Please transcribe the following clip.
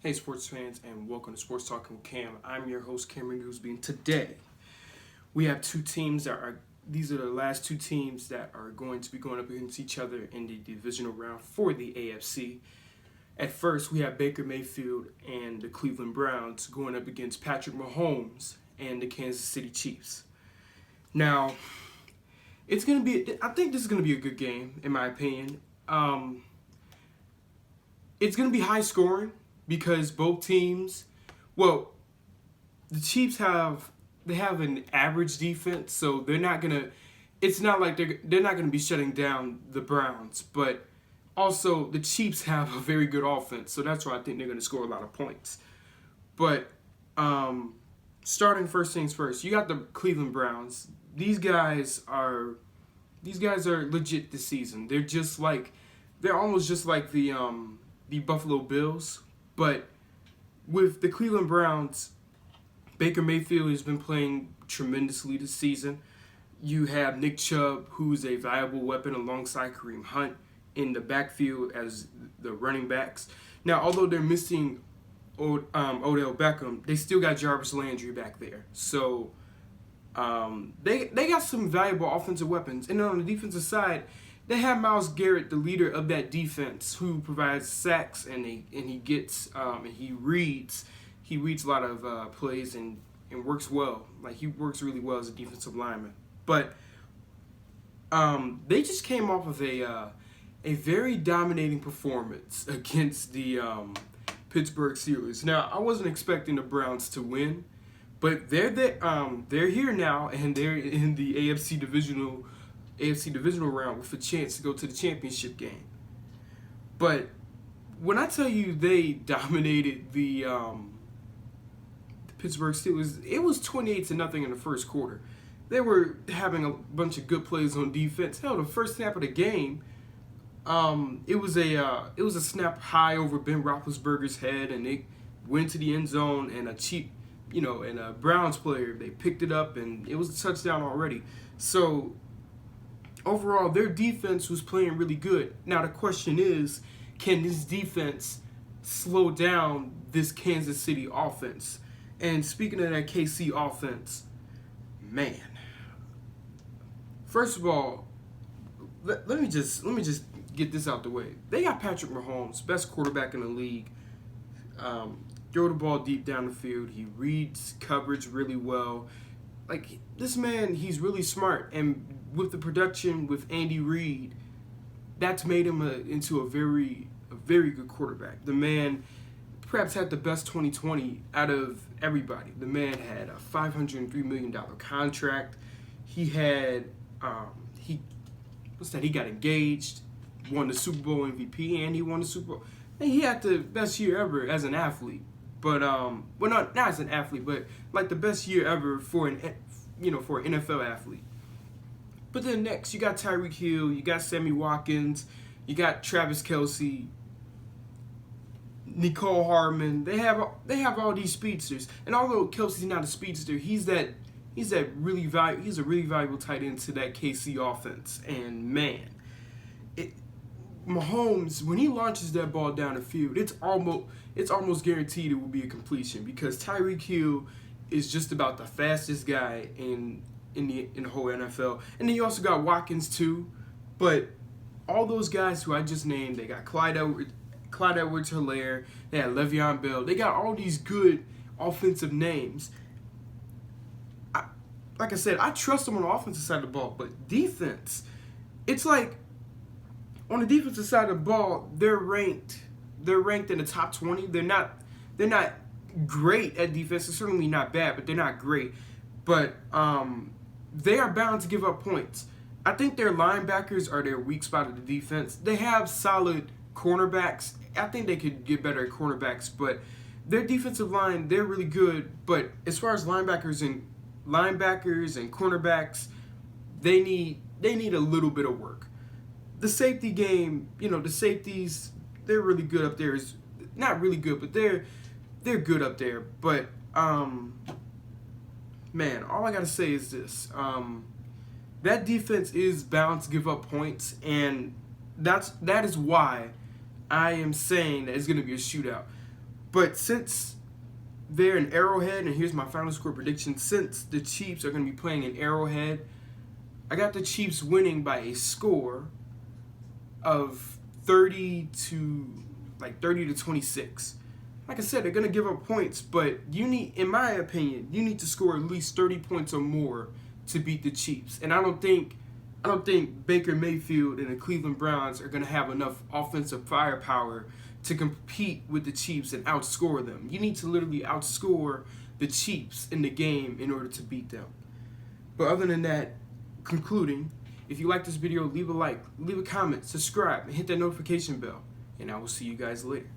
Hey sports fans, and welcome to Sports Talking with Cam. I'm your host, Cameron Gooseby, and today we have two teams these are the last two teams that are going to be going up against each other in the divisional round for the AFC. At first, we have Baker Mayfield and the Cleveland Browns going up against Patrick Mahomes and the Kansas City Chiefs. Now, I think this is going to be a good game, in my opinion. It's going to be high scoring, because both teams, the Chiefs have an average defense, so it's not like they're not gonna be shutting down the Browns, but also the Chiefs have a very good offense, so that's why I think they're gonna score a lot of points. But starting first things first, you got the Cleveland Browns. These guys are legit this season. They're almost just like the Buffalo Bills. But with the Cleveland Browns, Baker Mayfield has been playing tremendously this season. You have Nick Chubb, who's a valuable weapon alongside Kareem Hunt in the backfield as the running backs. Now, although they're missing Odell Beckham, they still got Jarvis Landry back there. So they got some valuable offensive weapons. And then on the defensive side, they have Myles Garrett, the leader of that defense, who provides sacks and he reads a lot of plays and works well. Like, he works really well as a defensive lineman. But they just came off of a very dominating performance against the Pittsburgh Steelers. Now, I wasn't expecting the Browns to win, but they're here now, and they're in the AFC Divisional round with a chance to go to the championship game. But when I tell you they dominated the Pittsburgh Steelers, it was 28-0 in the first quarter. They were having a bunch of good plays on defense. Hell, the first snap of the game, it was a snap high over Ben Roethlisberger's head, and they went to the end zone, and a Browns player, they picked it up, and it was a touchdown already. So overall, their defense was playing really good. Now, the question is, can this defense slow down this Kansas City offense? And speaking of that KC offense, man. First of all, let me just get this out the way. They got Patrick Mahomes, best quarterback in the league. Throw the ball deep down the field. He reads coverage really well. Like, this man, he's really smart, and with the production with Andy Reid, that's made him into a very good quarterback. The man perhaps had the best 2020 out of everybody. The man had a $503 million contract. He had he got engaged, won the Super Bowl MVP, and he won the Super Bowl. And he had the best year ever as an athlete. But not as an athlete, but like the best year ever for an NFL athlete. But then next, you got Tyreek Hill, you got Sammy Watkins, you got Travis Kelce, Nicole Hardman. They have all these speedsters. And although Kelce's not a speedster, he's a really valuable tight end to that KC offense. And man, Mahomes, when he launches that ball down the field, it's almost guaranteed it will be a completion, because Tyreek Hill is just about the fastest guy in the whole NFL. And then you also got Watkins too. But all those guys who I just named, they got Clyde Edwards-Helaire, they had Le'Veon Bell. They got all these good offensive names. Like I said, I trust them on the offensive side of the ball, but defense, it's like on the defensive side of the ball, they're ranked in the top 20. They're not great at defense. They're certainly not bad, but they're not great. But they are bound to give up points. I think their linebackers are their weak spot of the defense. They have solid cornerbacks. I think they could get better at cornerbacks, but their defensive line, they're really good. But as far as linebackers and cornerbacks, they need a little bit of work. The safety game, the safeties, they're really good up there. Is not really good, but they're good up there. But man, all I gotta say is this: that defense is bound to give up points, and that is why I am saying that it's gonna be a shootout. But since they're in Arrowhead, and here's my final score prediction, since the Chiefs are going to be playing in Arrowhead, I got the Chiefs winning by a score of 30 to 26. Like I said, they're going to give up points, but in my opinion, you need to score at least 30 points or more to beat the Chiefs. And I don't think Baker Mayfield and the Cleveland Browns are going to have enough offensive firepower to compete with the Chiefs and outscore them. You need to literally outscore the Chiefs in the game in order to beat them. But other than that, concluding, if you like this video, leave a like, leave a comment, subscribe, and hit that notification bell. And I will see you guys later.